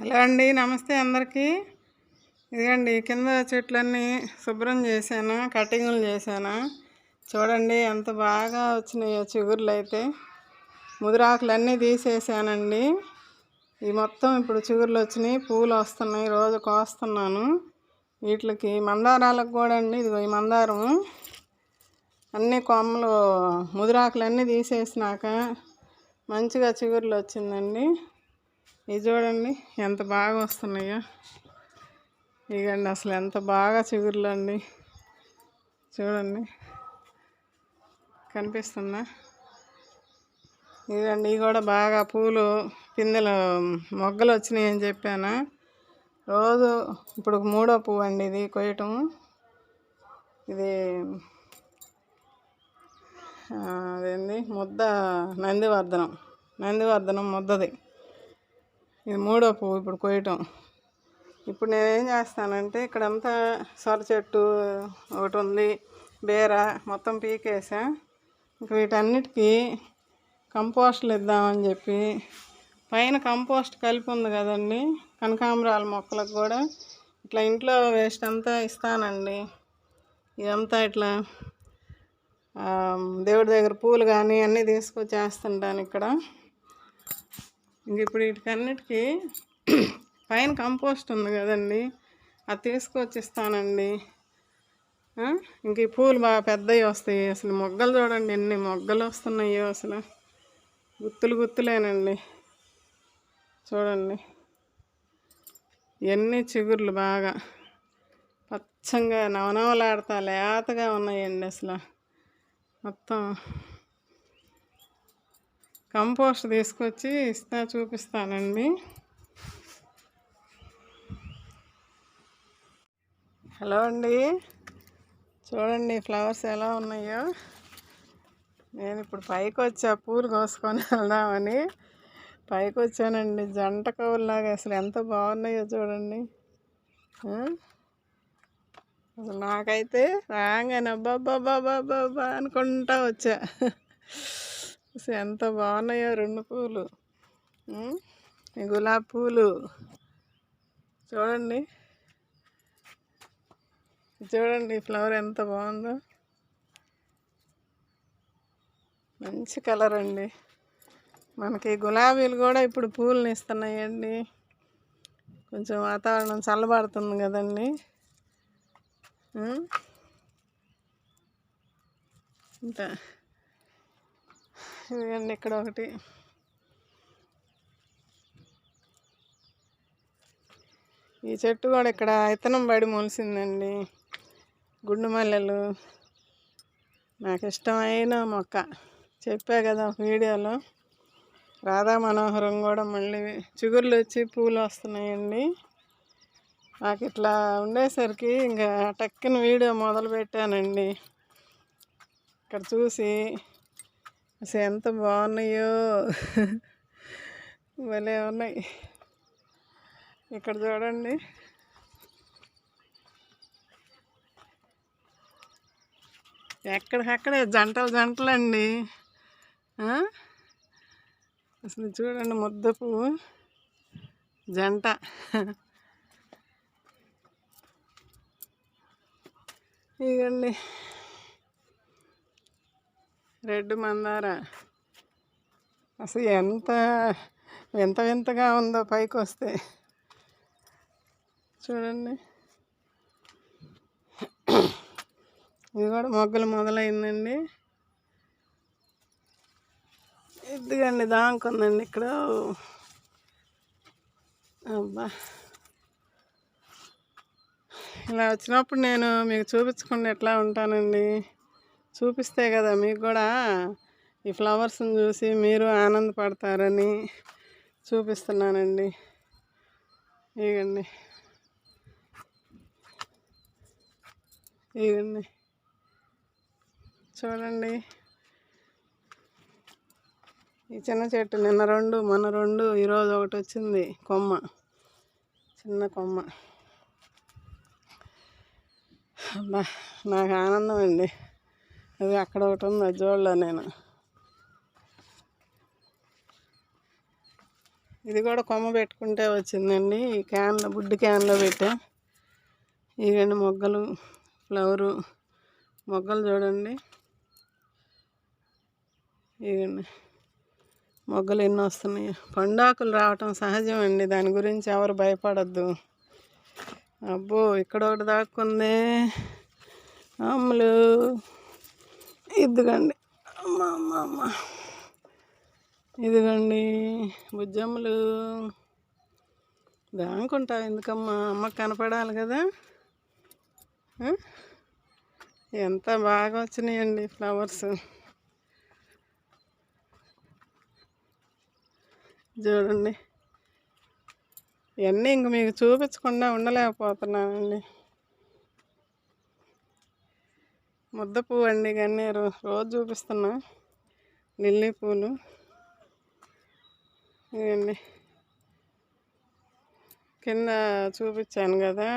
Hello అండి, నమస్తే అందరికీ. ఇదిగండి కింద చెట్లన్నీ శుభ్రం చేశాను, కటింగులు చేశాను. చూడండి ఎంత బాగా వచ్చినాయో చిగుర్లు. అయితే ముదిరాకులన్నీ తీసేసానండి. ఈ మొత్తం ఇప్పుడు చిగుర్లు వచ్చినాయి, పూలు వస్తున్నాయి, రోజు కోస్తున్నాను. వీటికి మందారాలకు కూడా అండి, ఇదిగో ఈ మందారం అన్ని కొమ్మలు ముదిరాకులన్నీ తీసేసినాక మంచిగా చిగుర్లు వచ్చిందండి. ఇది చూడండి ఎంత బాగా వస్తున్నాయో. ఇగండి అసలు ఎంత బాగా చిగుర్లు అండి. చూడండి కనిపిస్తుందా? ఇదండి ఇవి కూడా బాగా పూలు పిందెలు మొగ్గలు వచ్చినాయి అని చెప్పాను. రోజు ఇప్పుడు 3వ పువ్వు అండి ఇది కొయ్యటం. ఇది అదేంది ముద్ద నందివర్ధనం ముద్దది. ఇది 3వ పువ్వు ఇప్పుడు కొయ్యటం. ఇప్పుడు నేనేం చేస్తానంటే ఇక్కడంతా సొర చెట్టు ఒకటి ఉంది, బీర మొత్తం పీకేసా. ఇంక వీటన్నిటికీ కంపోస్ట్లు ఇద్దామని చెప్పి పైన కంపోస్ట్ కలిపి ఉంది కదండి, కనకాంబరాల మొక్కలకు కూడా ఇట్లా ఇంట్లో వేస్ట్ అంతా ఇస్తానండి. ఇదంతా ఇట్లా దేవుడి దగ్గర పూలు కానీ అన్నీ తీసుకొచ్చి వేస్తుంటాను ఇక్కడ. ఇంక ఇప్పుడు వీటికన్నిటికీ పైన కంపోస్ట్ ఉంది కదండి, అది తీసుకొచ్చి ఇస్తానండి. ఇంక ఈ పూలు బాగా పెద్దవి వస్తాయి. అసలు మొగ్గలు చూడండి ఎన్ని మొగ్గలు వస్తున్నాయో, అసలు గుత్తులేనండి. చూడండి ఎన్ని చిగుర్లు బాగా పచ్చంగా నవనవలాడుతా లేతగా ఉన్నాయండి. అసలు మొత్తం కంపోస్ట్ తీసుకొచ్చి చూపిస్తానండి. హలో అండి, చూడండి ఫ్లవర్స్ ఎలా ఉన్నాయో. నేను ఇప్పుడు పైకి వచ్చా పూలు కోసుకొని వెళ్దామని. పైకి వచ్చానండి, జంట కవుల్లాగా అసలు ఎంత బాగున్నాయో చూడండి. అసలు నాకైతే రాగానే అబ్బాబ్బాబ్బాబ్బా అనుకుంటా వచ్చా. అసలు ఎంత బాగున్నాయో 2 పూలు. గులాబీ పూలు చూడండి. చూడండి ఫ్లవర్ ఎంత బాగుందో, మంచి కలర్ అండి. మనకి గులాబీలు కూడా ఇప్పుడు పూలను ఇస్తున్నాయండి. కొంచెం వాతావరణం చల్లబడుతుంది కదండి. ఇంకా ఇదిగండి ఇక్కడ ఒకటి. ఈ చెట్టు కూడా ఇక్కడ ఇత్తనం పడి మొలిసిందండి. గుండు మల్లెలు నాకు ఇష్టమైన మొక్క, చెప్పా కదా వీడియోలో. రాధా మనోహరం కూడా మళ్ళీ చిగుర్లు వచ్చి పూలు వస్తున్నాయండి. నాకు ఇట్లా ఉండేసరికి ఇంకా టక్కున వీడియో మొదలు పెట్టానండి. ఇక్కడ చూసి అసలు ఎంత బాగున్నాయో, భలే ఉన్నాయి. ఇక్కడ చూడండి ఎక్కడికక్కడే జంటలండి. అసలు చూడండి ముద్ద పువ్వు జంట. ఇదండి రెడ్ మందార. అసలు ఎంత వింతగా ఉందో పైకి వస్తే. చూడండి ఇది కూడా మొగ్గలు మొదలైందండి. ఇదిగండి దాంకుందండి ఇక్కడ. అబ్బా, ఇలా వచ్చినప్పుడు నేను మీకు చూపించకుండా ఎట్లా ఉంటానండి. చూపిస్తే కదా మీకు కూడా ఈ ఫ్లవర్స్ని చూసి మీరు ఆనందపడతారని చూపిస్తున్నానండి. ఇగండి చూడండి. ఈ చిన్న చెట్టు నిన్న 2 మొన్న 2 ఈరోజు ఒకటి వచ్చింది కొమ్మ, చిన్న కొమ్మ. అబ్బా నాకు ఆనందం అండి. అది అక్కడ ఒకటి ఉంది, అది చూడలే నేను. ఇది కూడా కొమ్మ పెట్టుకుంటే వచ్చిందండి. ఈ క్యాన్లో, బుడ్డి క్యాన్లో పెట్టా. ఇవండి మొగ్గలు, ఫ్లవరు మొగ్గలు చూడండి. ఇవండి మొగ్గలు ఎన్ని వస్తున్నాయి. పండాకులు రావటం సహజం అండి, దాని గురించి ఎవరు భయపడద్దు. అబ్బో ఇక్కడ ఒకటి దాక్కుంది అమ్ములు. ఇదిగండి అమ్మ అమ్మ అమ్మ, ఇదిగండి బుజ్జమ్మలు. దానుకుంటావు ఎందుకమ్మా, అమ్మకు కనపడాలి కదా. ఎంత బాగా వచ్చినాయండి ఫ్లవర్స్ చూడండి. ఇవన్నీ ఇంక మీకు చూపించకుండా ఉండలేకపోతున్నానండి. ముద్ద పువ్వు అండి, గన్నేరు రోజు చూపిస్తున్నా. లిల్లీ పూలు ఇవండి. కింద చూపించాను కదా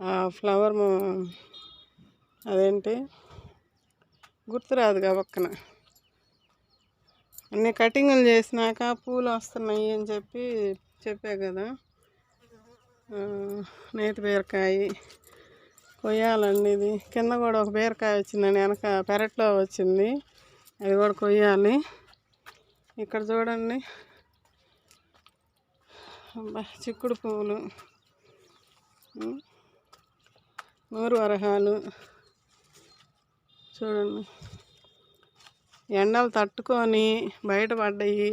ఆ ఫ్లవర్, అదేంటి గుర్తురాదుగా పక్కన. అన్ని కటింగులు చేసినాక పూలు వస్తున్నాయి అని చెప్పా కదా. నేతి బీరకాయ కొయ్యాలండి. ఇది కింద కూడా ఒక బీరకాయ వచ్చిందండి, వెనక పెరట్లో వచ్చింది, అది కూడా కొయ్యాలి. ఇక్కడ చూడండి చిక్కుడు పువ్వులు, నూరు వరహాలు చూడండి. ఎండలు తట్టుకొని బయటపడ్డాయి,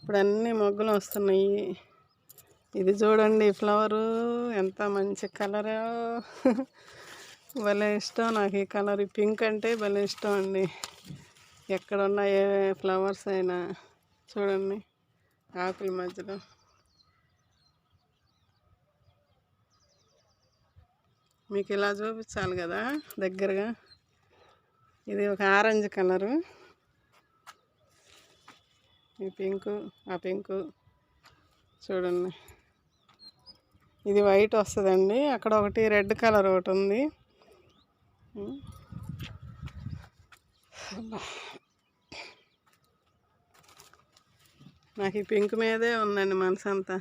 ఇప్పుడు అన్నీ మొగ్గలు వస్తున్నాయి. ఇది చూడండి ఫ్లవరు, ఎంత మంచి కలరు. భలే ఇష్టం నాకు ఈ కలర్. ఈ పింక్ అంటే భలే ఇష్టం అండి. ఎక్కడున్న ఏ ఫ్లవర్స్ అయినా చూడండి ఆకుల మధ్యలో. మీకు ఇలా చూపించాలి కదా దగ్గరగా. ఇది ఒక ఆరెంజ్ కలరు, ఈ పింకు, ఆ పింకు చూడండి. ఇది వైట్ వస్తుందండి, అక్కడ ఒకటి రెడ్ కలర్ ఒకటి ఉంది. నాకు ఈ పింక్ మీదే ఉందండి మనసు అంతా.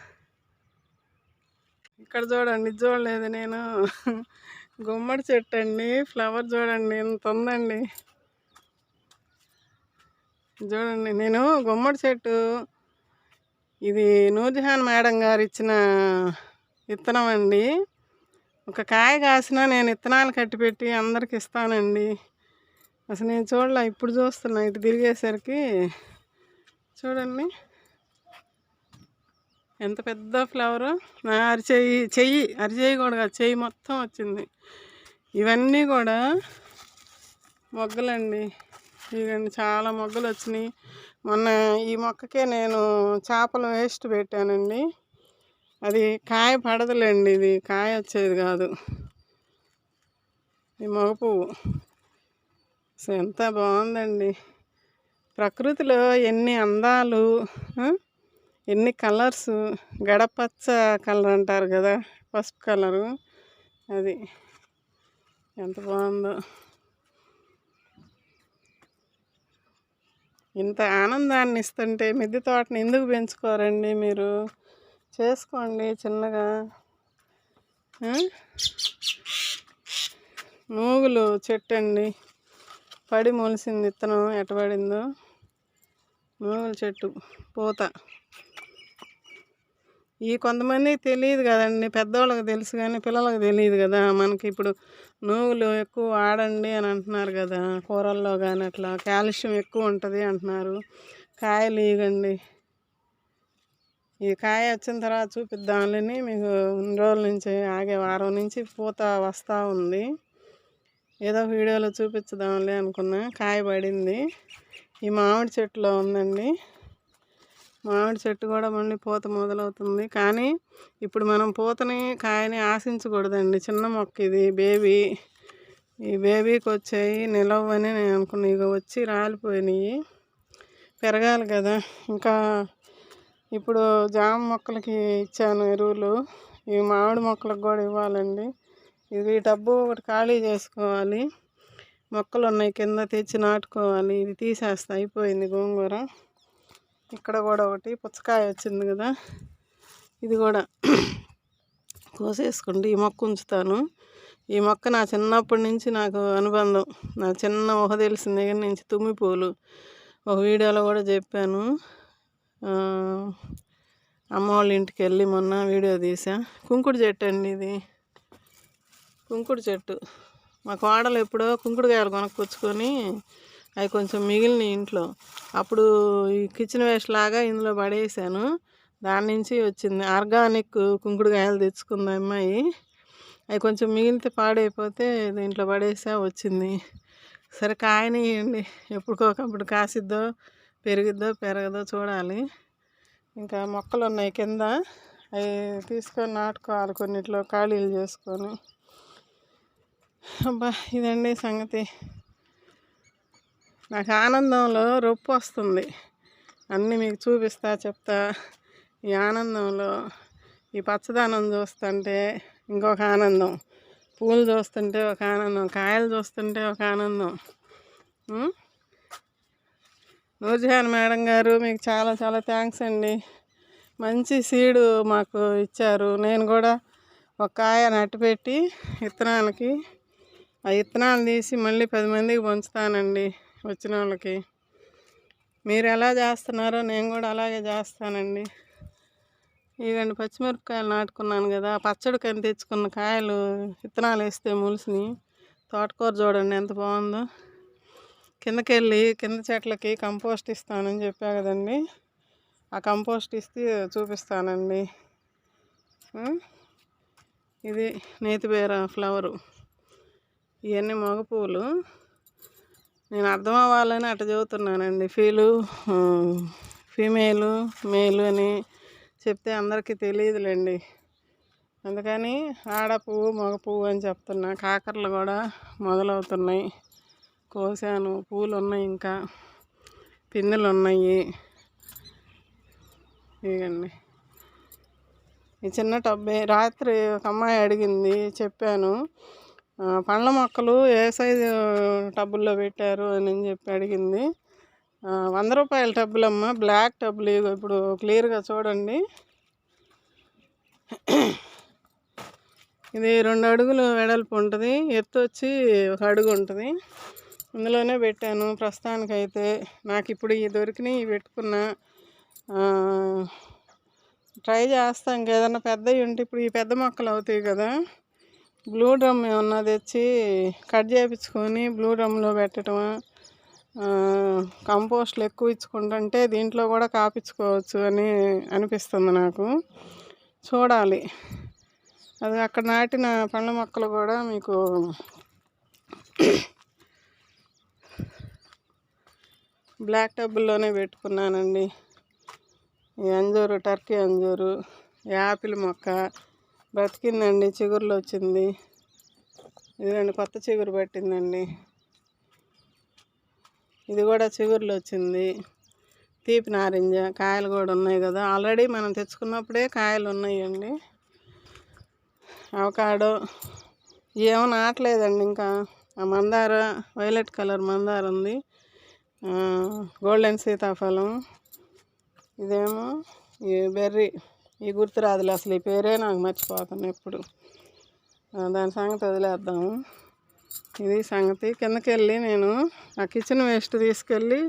ఇక్కడ చూడండి, ఇది చూడలేదు నేను. గుమ్మడి చెట్టు అండి, ఫ్లవర్ చూడండి ఎంత ఉందండి. చూడండి, నేను గుమ్మడి చెట్టు, ఇది నూర్జహాన్ మేడం గారు ఇచ్చిన విత్తనం అండి. ఒక కాయ కాసినా నేను విత్తనాలు కట్టిపెట్టి అందరికి ఇస్తానండి. అసలు నేను చూడలే, ఇప్పుడు చూస్తున్నా ఇటు తిరిగేసరికి. చూడండి ఎంత పెద్ద ఫ్లవరు. నా అరిచేయి కూడా కాదు, చెయ్యి మొత్తం వచ్చింది. ఇవన్నీ కూడా మొగ్గలండి. ఇవన్నీ చాలా మొగ్గలు వచ్చినాయి. మొన్న ఈ మొక్కకే నేను చేపల వేస్ట్ పెట్టానండి, అది కాయ పడదులేండి, ఇది కాయ వచ్చేది కాదు. ఈ మగ పువ్వు అసలు ఎంత బాగుందండి. ప్రకృతిలో ఎన్ని అందాలు, ఎన్ని కలర్స్. గడపచ్చ కలర్ అంటారు కదా, పసుపు కలరు, అది ఎంత బాగుందో. ఇంత ఆనందాన్ని ఇస్తుంటే మిద్దె తోటని ఎందుకు పెంచుకోరండి మీరు? చేసుకోండి చిన్నగా. నూగులు చెట్టు అండి, పడి మొలిసింది విత్తనం, ఎట్టబడిందో. నూగుల చెట్టు పూత. ఈ కొంతమంది తెలియదు కదండి, పెద్దవాళ్ళకి తెలుసు కానీ పిల్లలకు తెలియదు కదా. మనకి ఇప్పుడు నూగులు ఎక్కువ వాడండి అని అంటున్నారు కదా, కూరల్లో కానీ అట్లా కాల్షియం ఎక్కువ ఉంటుంది అంటున్నారు. కాయలు ఇవ్వండి, ఈ కాయ వచ్చిన తర్వాత చూపిద్దామని మీకు రెండు రోజుల నుంచి ఆగే, వారం నుంచి పూత వస్తూ ఉంది. ఏదో వీడియోలో చూపించుదాంలే అనుకున్నా, కాయ పడింది. ఈ మామిడి చెట్టులో ఉందండి, మామిడి చెట్టు కూడా మళ్ళీ పూత మొదలవుతుంది. కానీ ఇప్పుడు మనం పూతని కాయని ఆశించకూడదండి. చిన్న మొక్క ఇది, బేబీ. ఈ బేబీకి వచ్చాయి, నిలవని నేను అనుకున్నా. ఇక వచ్చి రాలిపోయినాయి, పెరగాలి కదా. ఇంకా ఇప్పుడు జామ మొక్కలకి ఇచ్చాను ఎరువులు, ఈ మామిడి మొక్కలకు కూడా ఇవ్వాలండి. ఇది టబ్బు ఒకటి ఖాళీ చేసుకోవాలి, మొక్కలు ఉన్నాయి కింద తెచ్చి నాటుకోవాలి. ఇది తీసేస్తా, అయిపోయింది గోంగూర. ఇక్కడ కూడా ఒకటి పుచ్చకాయ వచ్చింది కదా, ఇది కూడా కోసేసుకుంటే ఈ మొక్క ఉంచుతాను. ఈ మొక్క నా చిన్నప్పటి నుంచి నాకు అనుబంధం. నా చిన్న ఊహ తెలిసిన దగ్గర నుంచి తుమ్మి పూలు ఒక వీడియోలో కూడా చెప్పాను. అమ్మ వాళ్ళ ఇంటికి వెళ్ళి మొన్న వీడియో తీసా. కుంకుడు చెట్టు అండి ఇది, కుంకుడు చెట్టు. మా కోడలు ఎప్పుడో కుంకుడుకాయలు కొనుక్కొచ్చుకొని అవి కొంచెం మిగిలిన ఇంట్లో, అప్పుడు ఈ కిచెన్ వేస్ట్ లాగా ఇందులో పడేసాను. దాని నుంచి వచ్చింది ఆర్గానిక్ కుంకుడుకాయలు తెచ్చుకుంది అమ్మాయి. అవి కొంచెం మిగిలితే పాడైపోతే దీంట్లో పడేసా, వచ్చింది. సరే కాయనియండి, ఎప్పటికోకప్పుడు కాసిద్దో పెరిగిద్దో పెరగదో చూడాలి. ఇంకా మొక్కలు ఉన్నాయి కింద, అవి తీసుకొని నాటుకోవాలి కొన్నిట్లో ఖాళీలు చేసుకొని. అబ్బా ఇదండి సంగతి. నాకు ఆనందంలో రొప్పు వస్తుంది, అన్నీ మీకు చూపిస్తా చెప్తా. ఈ ఆనందంలో ఈ పచ్చదనం చూస్తుంటే ఇంకొక ఆనందం, పూలు చూస్తుంటే ఒక ఆనందం, కాయలు చూస్తుంటే ఒక ఆనందం. నూర్జహాన్ మేడం గారు మీకు చాలా చాలా థ్యాంక్స్ అండి. మంచి సీడు మాకు ఇచ్చారు. నేను కూడా ఒక కాయ నట్టుపెట్టి విత్తనాలకి ఆ విత్తనాలు తీసి మళ్ళీ 10 మందికి పంచుతానండి వచ్చిన వాళ్ళకి. మీరు ఎలా చేస్తున్నారో నేను కూడా అలాగే చేస్తానండి. ఇవండి పచ్చిమిరపకాయలు నాటుకున్నాను కదా, పచ్చడికని తెచ్చుకున్న కాయలు విత్తనాలు వేస్తే ములిసిని. తోటకూర చూడండి ఎంత బాగుందో. కింద చెట్లకి కంపోస్ట్ ఇస్తానని చెప్పా కదండి, ఆ కంపోస్ట్ ఇస్తే చూపిస్తానండి. ఇది నేతిబీర ఫ్లవరు, ఇవన్నీ మగ పువ్వులు. నేను అర్థం అవ్వాలని అట్లా చదువుతున్నానండి. ఫీమేలు మేలు అని చెప్తే అందరికీ తెలియదులేండి, అందుకని ఆడ పువ్వు మగ పువ్వు అని చెప్తున్నా. కాకరలు కూడా మొదలవుతున్నాయి, కోసాను, పూలు ఉన్నాయి, ఇంకా పిందెలు ఉన్నాయి. ఇవ్వండి ఈ చిన్న టబ్బే. రాత్రి ఒక అమ్మాయి అడిగింది, చెప్పాను పండ్ల మొక్కలు ఏ సైజు టబ్బుల్లో పెట్టారు అని చెప్పి అడిగింది. 100 రూపాయల టబ్బులమ్మ, బ్లాక్ టబ్బులు. ఇప్పుడు క్లియర్గా చూడండి. ఇది 2 అడుగులు వెడల్పు ఉంటుంది, ఎత్తు వచ్చి 1 అడుగు ఉంటుంది. ఇందులోనే పెట్టాను ప్రస్తుతానికైతే. నాకు ఇప్పుడు ఈ దొరికినాయి పెట్టుకున్నా. ట్రై చేస్తాం, ఇంకేదన్నా పెద్దవి ఉంటే. ఇప్పుడు ఈ పెద్ద మొక్కలు అవుతాయి కదా, బ్లూ డ్రమ్ ఏమన్నా తెచ్చి కట్ చేయించుకొని బ్లూ డ్రమ్లో పెట్టడం, కంపోస్ట్లు ఎక్కువ ఇచ్చుకుంటుంటే దీంట్లో కూడా కాపించుకోవచ్చు అని అనిపిస్తుంది నాకు. చూడాలి. అది అక్కడ నాటిన పండ్ల మొక్కలు కూడా మీకు బ్లాక్ టబ్బుల్లోనే పెట్టుకున్నానండి. ఈ అంజూరు, టర్కీ అంజూరు, యాపిల్ మొక్క బ్రతికిందండి, చిగురులు వచ్చింది. ఇదిగండి కొత్త చిగురు పట్టిందండి, ఇది కూడా చిగురులు వచ్చింది. తీపి నారింజ కాయలు కూడా ఉన్నాయి కదా, ఆల్రెడీ మనం తెచ్చుకున్నప్పుడే కాయలు ఉన్నాయండి. అవకాడో ఏమో నాటలేదండి ఇంకా. ఆ మందార, వైలెట్ కలర్ మందార ఉంది, గోల్డెన్ సీతాఫలం, ఇదేమో ఈ బెర్రీ, ఈ గుర్తురాదులే అసలు, ఈ పేరే నాకు మర్చిపోతాను ఎప్పుడు. దాని సంగతి వదిలేద్దాము. ఇది సంగతి. కిందకి వెళ్ళి నేను ఆ కిచెన్ వేస్ట్ తీసుకెళ్ళి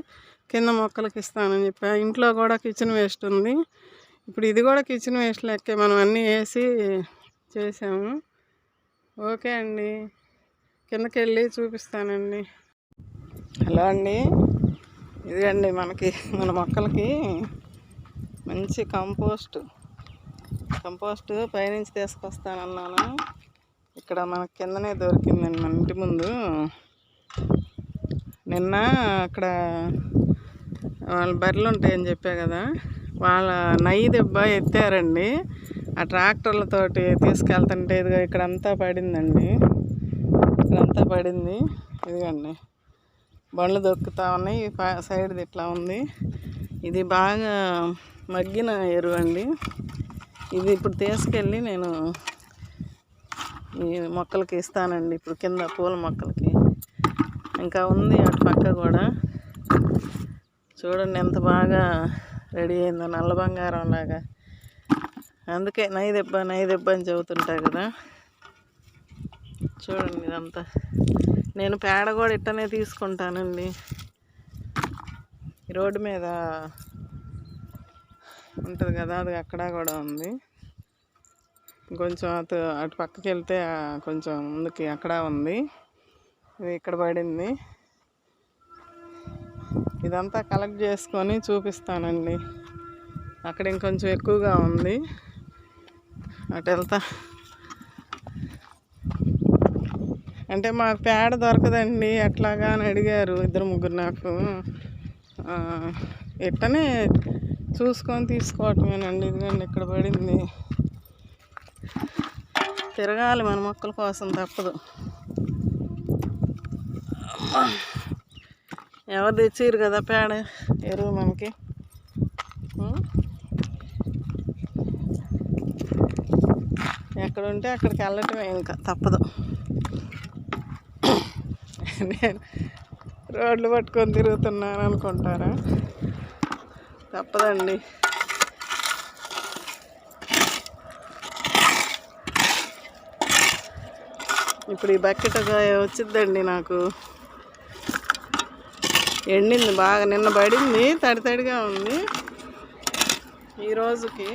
కింద మొక్కలకి ఇస్తానని చెప్పా. ఇంట్లో కూడా కిచెన్ వేస్ట్ ఉంది. ఇప్పుడు ఇది కూడా కిచెన్ వేస్ట్ లెక్కే, మనం అన్నీ వేసి చేసాము. ఓకే అండి, కిందకి వెళ్ళి చూపిస్తానండి. హలో అండి, ఇదిగండి మన మొక్కలకి మంచి కంపోస్ట్ పైనుంచి తీసుకొస్తానన్నాను. ఇక్కడ మనకి కిందనే దొరికిందండి, మన ఇంటి ముందు. నిన్న అక్కడ వాళ్ళ బర్రెలు ఉంటాయని చెప్పా కదా, వాళ్ళ నయ్యి దెబ్బ ఎత్తారండి. ఆ ట్రాక్టర్లతోటి తీసుకెళ్తుంటే ఇదిగో ఇక్కడంతా పడిందండి, ఇక్కడంతా పడింది. ఇదిగండి బండ్లు దొక్కుతా ఉన్నాయి. సైడ్ది ఇట్లా ఉంది. ఇది బాగా మగ్గిన ఎరువు అండి. ఇది ఇప్పుడు తీసుకెళ్ళి నేను ఈ మొక్కలకి ఇస్తానండి. ఇప్పుడు కింద పూల మొక్కలకి ఇంకా ఉంది, అటు పక్క కూడా చూడండి ఎంత బాగా రెడీ అయిందో నల్ల బంగారం లాగా. అందుకే నైదెబ్బ అని చెబుతుంటా కదా. చూడండి ఇదంతా. నేను పేడ కూడా ఇట్టనే తీసుకుంటానండి. ఈ రోడ్డు మీద ఉంటుంది కదా, అది అక్కడ కూడా ఉంది. కొంచెం అటు పక్కకి వెళ్తే కొంచెం ముందుకి అక్కడ ఉంది. ఇది ఇక్కడ పడింది. ఇదంతా కలెక్ట్ చేసుకొని చూపిస్తానండి. అక్కడ ఇంకొంచెం ఎక్కువగా ఉంది, అటు వెళ్తా. అంటే మాకు పేడ దొరకదండి ఎట్లాగా అని అడిగారు 2-3 నాకు. ఇట్టనే చూసుకొని తీసుకోవటమేనండి. ఇదిగోండి ఇక్కడ పడింది. తిరగాలి మన మొక్కల కోసం, తప్పదు. ఎవరు తెచ్చిరు కదా పేడ ఎరువు మనకి. ఎక్కడుంటే అక్కడికి వెళ్ళటమే, ఇంకా తప్పదు. నేను రోడ్లు పట్టుకొని తిరుగుతున్నాను అనుకుంటారా? తప్పదండి. ఇప్పుడు ఈ బకెట్ వచ్చిద్దండి నాకు. ఎండింది బాగా, నిన్న పడింది, తడిగా ఉంది. ఈ రోజుకి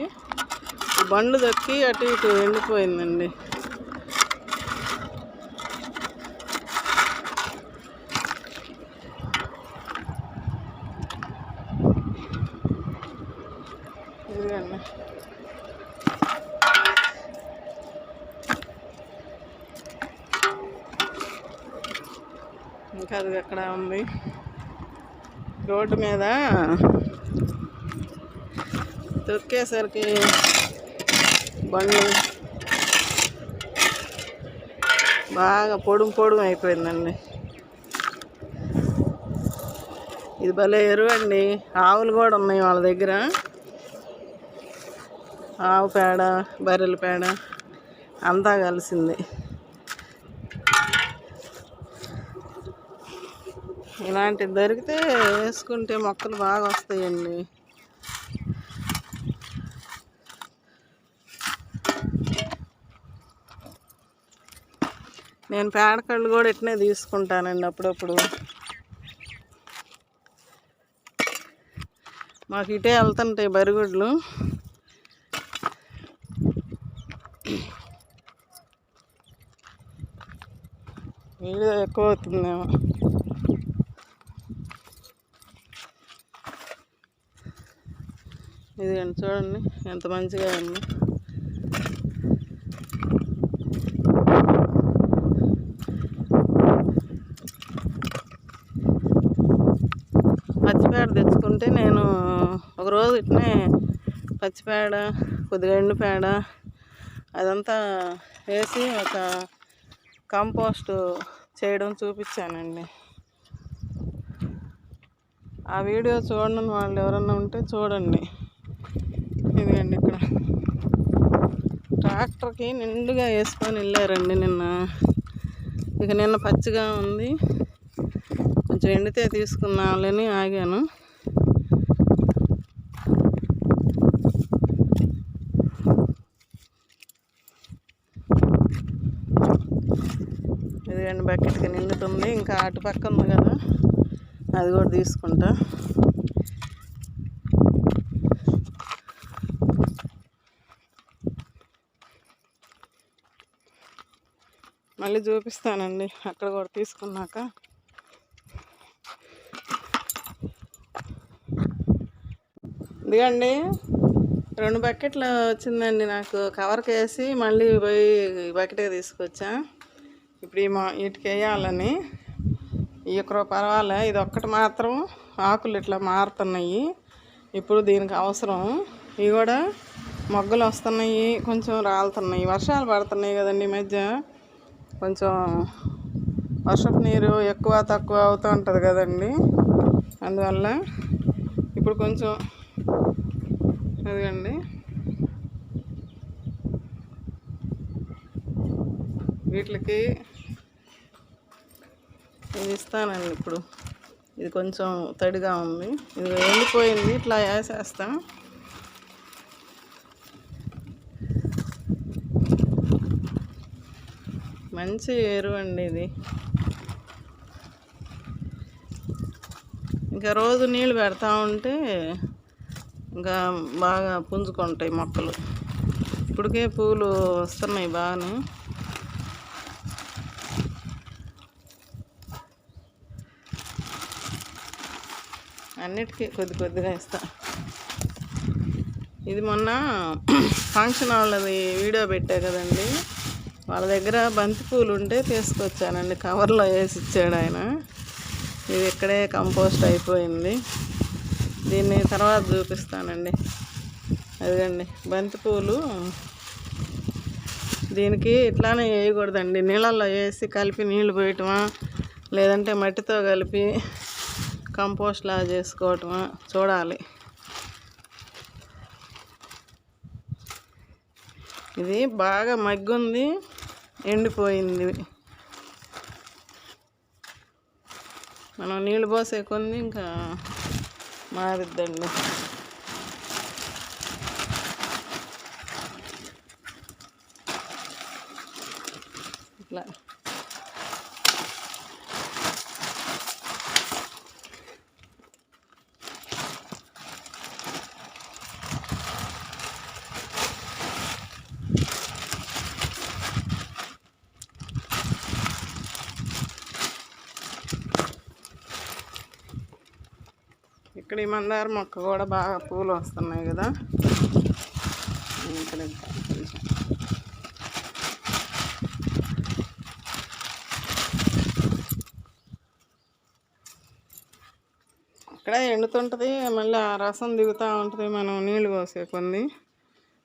ఈ బండ్లు దొక్కి అటు ఇటు ఎండిపోయిందండి. ఇదిగండి ఇంకా అది ఎక్కడ ఉంది. రోడ్డు మీద తొక్కేసరికి బండ్లు బాగా పొడుము అయిపోయిందండి. ఇది భలే ఎరువు అండి. ఆవులు కూడా ఉన్నాయి వాళ్ళ దగ్గర. ఆవు పేడ, బర్రెల పేడ అంతా కలిసింది. ఇలాంటివి దొరికితే వేసుకుంటే మొక్కలు బాగా వస్తాయండి. నేను పేడకళ్ళు కూడా ఇట్నే తీసుకుంటానండి అప్పుడప్పుడు. మాకు ఇటే వెళ్తుంటాయి బరిగుడ్లు. వీడియో ఎక్కువ అవుతుందేమో. ఇది చూడండి ఎంత మంచిగా ఉంది. పచ్చిపేడ తెచ్చుకుంటే నేను ఒకరోజు ఇట్నే పచ్చిపేడ, కొద్దిగా ఎండు పేడ అదంతా వేసి ఒక కంపోస్ట్ చేయడం చూపించానండి. ఆ వీడియో చూడని వాళ్ళు ఎవరన్నా ఉంటే చూడండి. ఇదిగండి ఇక్కడ ట్రాక్టర్కి నిండుగా వేసుకొని వెళ్ళారండి నిన్న. ఇక నిన్న పచ్చిగా ఉంది, కొంచెం ఎండితే తీసుకున్నామని ఆగాను. ఇదిగండి బకెట్కి నిండుతుంది. ఇంకా అటు పక్క ఉంది కదా, అది కూడా తీసుకుంటా. మళ్ళీ చూపిస్తానండి అక్కడ కూడా తీసుకున్నాక. ఇదిగండి 2 బకెట్లు వచ్చిందండి నాకు. కవర్కి వేసి మళ్ళీ పోయి బకెటే తీసుకొచ్చా. ఇప్పుడు వీటికి వేయాలని. ఈ పర్వాలే, ఇది ఒక్కటి మాత్రం ఆకులు ఇట్లా మారుతున్నాయి. ఇప్పుడు దీనికి అవసరం. ఇవి కూడా మొగ్గలు వస్తున్నాయి, కొంచెం రాలుతున్నాయి. వర్షాలు పడుతున్నాయి కదండి ఈ మధ్య. కొంచెం వర్షపు నీరు ఎక్కువ తక్కువ అవుతూ ఉంటుంది కదండి. అందువల్ల ఇప్పుడు కొంచెం అదిగండి వీటికి ఇది ఇస్తానండి ఇప్పుడు. ఇది కొంచెం తడిగా ఉంది. ఇది ఎండిపోయింది. ఇట్లా వేసేస్తాం. మంచి ఎరువు అండి ఇది. ఇంకా రోజు నీళ్ళు పెడతా ఉంటే ఇంకా బాగా పుంజుకుంటాయి మొక్కలు. ఇప్పటికే పూలు వస్తున్నాయి బాగానే. అన్నిటికీ కొద్దిగా ఇస్తా. ఇది మొన్న ఫంక్షన్ వాళ్ళది వీడియో పెట్టా కదండి, వాళ్ళ దగ్గర బంతిపూలు ఉంటే తీసుకొచ్చానండి. కవర్లో వేసి ఇచ్చాడు ఆయన. ఇది ఇక్కడే కంపోస్ట్ అయిపోయింది. దీన్ని తర్వాత చూపిస్తానండి. అదిగండి బంతిపూలు. దీనికి ఇట్లానే వేయకూడదండి, నీళ్ళల్లో వేసి కలిపి నీళ్ళు పోయటమా, లేదంటే మట్టితో కలిపి కంపోస్ట్ లాగా చేసుకోవటమా చూడాలి. ఇది బాగా మగ్గుంది, ఎండిపోయింది. మనం నీళ్ళు పోసే కొంది ఇంకా మారిద్దండి. ఇట్లా ఇక్కడ ఈ మందార మొక్క కూడా బాగా పూలు వస్తున్నాయి కదా. ఇక్కడ ఇక్కడ ఎండుతుంటుంది, మళ్ళీ ఆ రసం దిగుతూ ఉంటుంది. మనం నీళ్ళు పోసే కొంది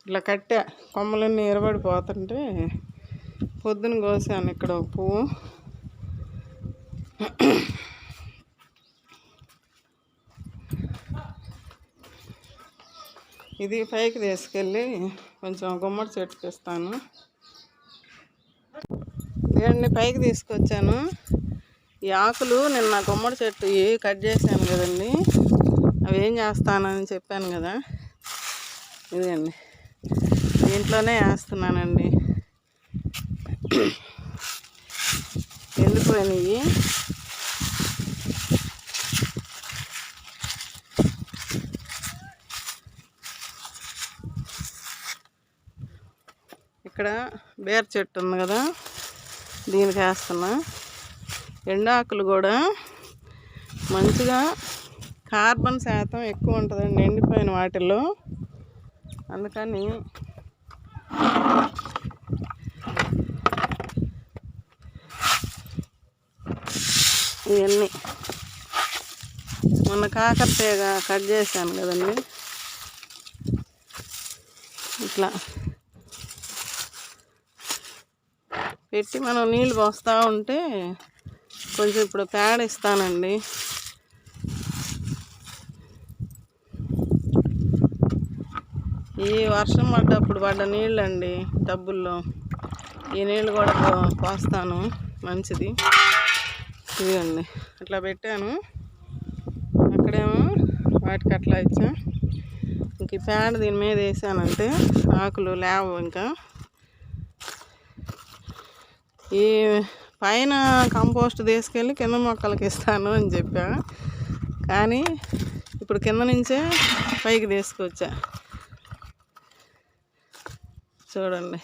ఇట్లా కట్టా, కొమ్మలన్నీ ఎరబడిపోతుంటే పొద్దున కోసాను ఇక్కడ ఒక పువ్వు. ఇది పైకి తీసుకెళ్ళి కొంచెం గుమ్మడి చెట్టుకి ఇస్తాను. ఇవన్నీ పైకి తీసుకొచ్చాను. ఈ ఆకులు నిన్న గుమ్మడి చెట్టు కట్ చేశాను కదండి, అవి ఏం చేస్తానని చెప్పాను కదా, ఇదండి దీంట్లోనే వేస్తున్నానండి. ఎండిపోయినాయి. ఇక్కడ బేర చెట్టు ఉంది కదా, దీనికి వేస్తున్నా. ఎండాకులు కూడా మంచిగా కార్బన్ శాతం ఎక్కువ ఉంటుందండి ఎండిపోయిన వాటిల్లో. అందుకని ఇవన్నీ మొన్న కాకరతీగ కట్ చేశాను కదండి, ఇట్లా పెట్టి మనం నీళ్ళు పోస్తూ ఉంటే కొంచెం ఇప్పుడు పేడ ఇస్తానండి. ఈ వర్షం పడ్డప్పుడు పడ్డ నీళ్ళు అండి టబ్బుల్లో, ఈ నీళ్ళు కూడా పోస్తాను, మంచిది. ఇదిగండి అట్లా పెట్టాను. అక్కడేమో వాటికి అట్లా ఇచ్చా. ఇంక ఈ పేడ దీని మీద వేసానంటే ఆకులు లేవు. ఇంకా ఈ పైన కంపోస్ట్ తీసుకెళ్ళి కింద మొక్కలకి ఇస్తాను అని చెప్పా, కానీ ఇప్పుడు కింద నుంచే పైకి తీసుకొచ్చా. చూడండి,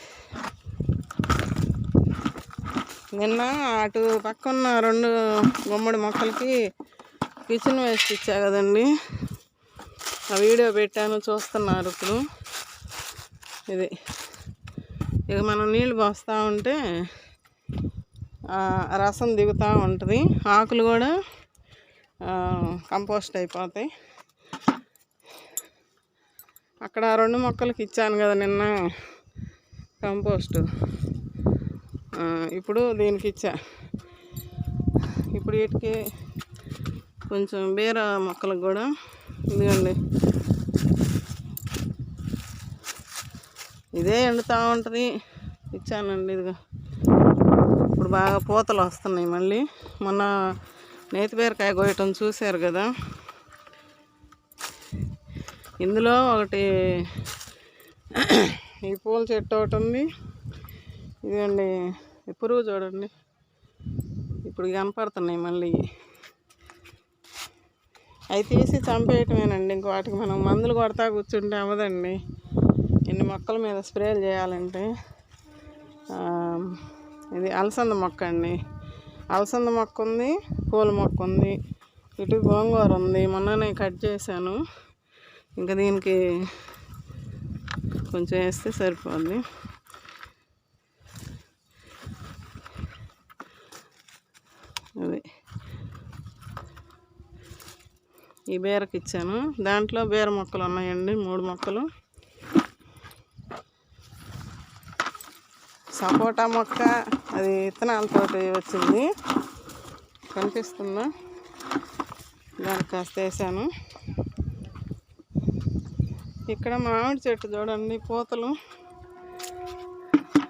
నిన్న అటు పక్కన 2 గుమ్మడి మొక్కలకి కిచెన్ వేస్ట్ ఇచ్చా కదండి, ఆ వీడియో పెట్టాను, చూస్తున్నారు ఇప్పుడు. ఇది ఇక మనం నీళ్ళు పోస్తూ ఉంటే రసం దిగుతూ ఉంటుంది, ఆకులు కూడా కంపోస్ట్ అయిపోతాయి. అక్కడ 2 మొక్కలకి ఇచ్చాను కదా నిన్న కంపోస్టు, ఇప్పుడు దీనికి ఇచ్చా. ఇప్పుడు వీటికి కొంచెం బీర మొక్కలకు కూడా ఇదిగండి ఇదే ఎండుతూ ఉంటుంది, ఇచ్చానండి. ఇదిగా ఇప్పుడు బాగా పూతలు వస్తున్నాయి మళ్ళీ. మొన్న నేతి బీరకాయ కోయటం చూశారు కదా. ఇందులో ఒకటి ఈ పూల చెట్టు ఒకటి ఉంది. ఇదండి పురుగు చూడండి, ఇప్పుడు కనపడుతున్నాయి మళ్ళీ. అవి తీసి చంపేయటమేనండి. ఇంక వాటికి మనం మందులు కొడతా కూర్చుంటే అవ్వదండి. ఇన్ని మొక్కల మీద స్ప్రేలు చేయాలంటే. ఇది అలసంద మొక్క అండి. అలసంద మొక్క ఉంది, పూల మొక్క ఉంది, ఇటు గోంగూర ఉంది. మొన్ననే కట్ చేశాను. ఇంకా దీనికి కొంచెం వేస్తే సరిపోద్ది. అది ఈ బీరకి ఇచ్చాను. దాంట్లో బీర మొక్కలు ఉన్నాయండి, 3 మొక్కలు. సపోటా మొక్క అది విత్తనాలతో వచ్చింది, కనిపిస్తుందా? దానికి కాస్త వేసాను. ఇక్కడ మామిడి చెట్టు చూడండి, పూతలు.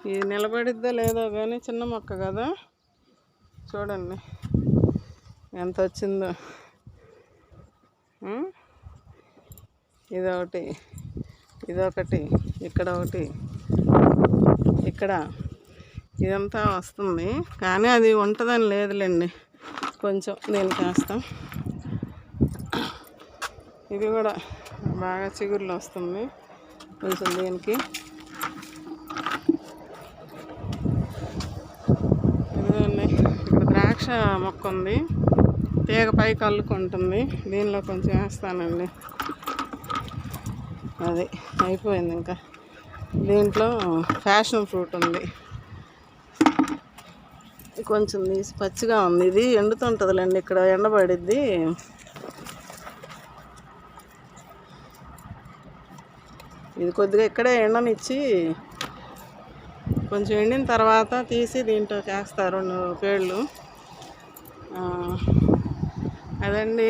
ఇది నిలబడిద్దో లేదో కానీ చిన్న మొక్క కదా, చూడండి ఎంత వచ్చిందో. ఇదొకటి, ఇదొకటి, ఇక్కడ ఒకటి, ఇక్కడ ఇదంతా వస్తుంది. కానీ అది ఉంటుందని లేదులేండి, కొంచెం దీనికి వేస్తాం. ఇది కూడా బాగా చిగుర్లు వస్తుంది కొంచెం దీనికి. ఇదిగోండి ఇక్కడ ద్రాక్ష మొక్క ఉంది, తీగ పైకి అల్లుకుంటుంది. దీనిలో కొంచెం వేస్తానండి. అది అయిపోయింది. ఇంకా దీంట్లో ఫ్యాషన్ ఫ్రూట్ ఉంది, కొంచెం తీసి పచ్చిగా ఉంది. ఇది ఎండుతుంటుందిలేండి, ఇక్కడ ఎండబడిద్ది. ఇది కొద్దిగా ఇక్కడే ఎండనిచ్చి కొంచెం ఎండిన తర్వాత తీసి దీంట్లో వేస్తారు 2 పేళ్ళు. అదండి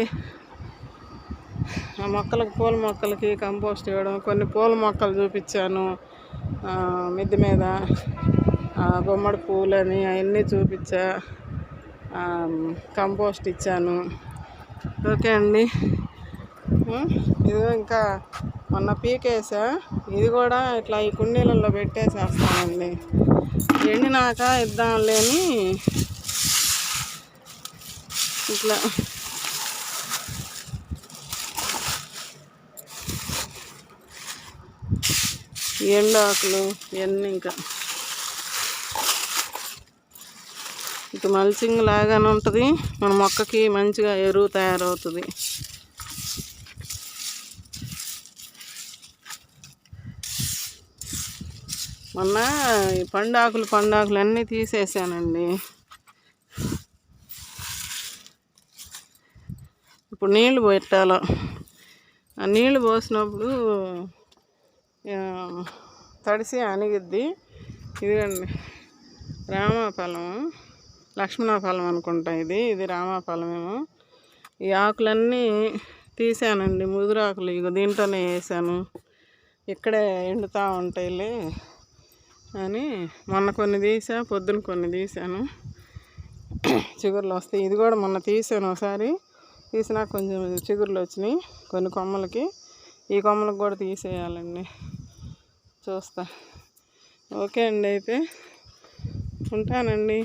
ఆ మొక్కలకి, పూల మొక్కలకి కంపోస్ట్ ఇవ్వడం. కొన్ని పూల మొక్కలు చూపించాను మిద్దె మీద, గుమ్మడి పూలని అవన్నీ చూపించా, కంపోస్ట్ ఇచ్చాను. ఓకే అండి. ఇదిగో ఇంకా మొన్న పీకేసా, ఇది కూడా ఇట్లా ఈ కుండీలలో పెట్టేసేస్తానండి. ఎండినాక ఇద్దాంలేని ఇట్లా ఎండాకులు ఇవన్నీ ఇంకా ఇక మల్చింగ్ లాగానే ఉంటుంది. మన మొక్కకి మంచిగా ఎరువు తయారవుతుంది. మొన్న ఈ పండాకులు అన్నీ తీసేసానండి. ఇప్పుడు నీళ్లు పెట్టాలి. ఆ నీళ్లు పోసినప్పుడు తడిసి అణిగిద్ది. ఇదిగండి రామాఫలం, లక్ష్మణఫలం అనుకుంటా. ఇది రామాఫలమేమో. ఈ ఆకులన్నీ తీసానండి, ముదురాకులు. ఇక దీంట్లోనే వేసాను. ఇక్కడే ఎండుతూ ఉంటాయిలే అని మొన్న కొన్ని తీసా, పొద్దున కొన్ని తీసాను. చిగుర్లు వస్తాయి. ఇది కూడా మొన్న తీసాను ఒకసారి, తీసినా కొంచెం చిగుర్లు వచ్చినాయి కొన్ని కొమ్మలకి. ఈ కొమ్మలకు కూడా తీసేయాలండి, చూస్తా. ఓకే అండి, అయితే ఉంటానండి.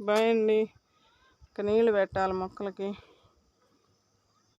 బాయ్ అండి. ఇక నీళ్ళు పెట్టాలి మొక్కలకి.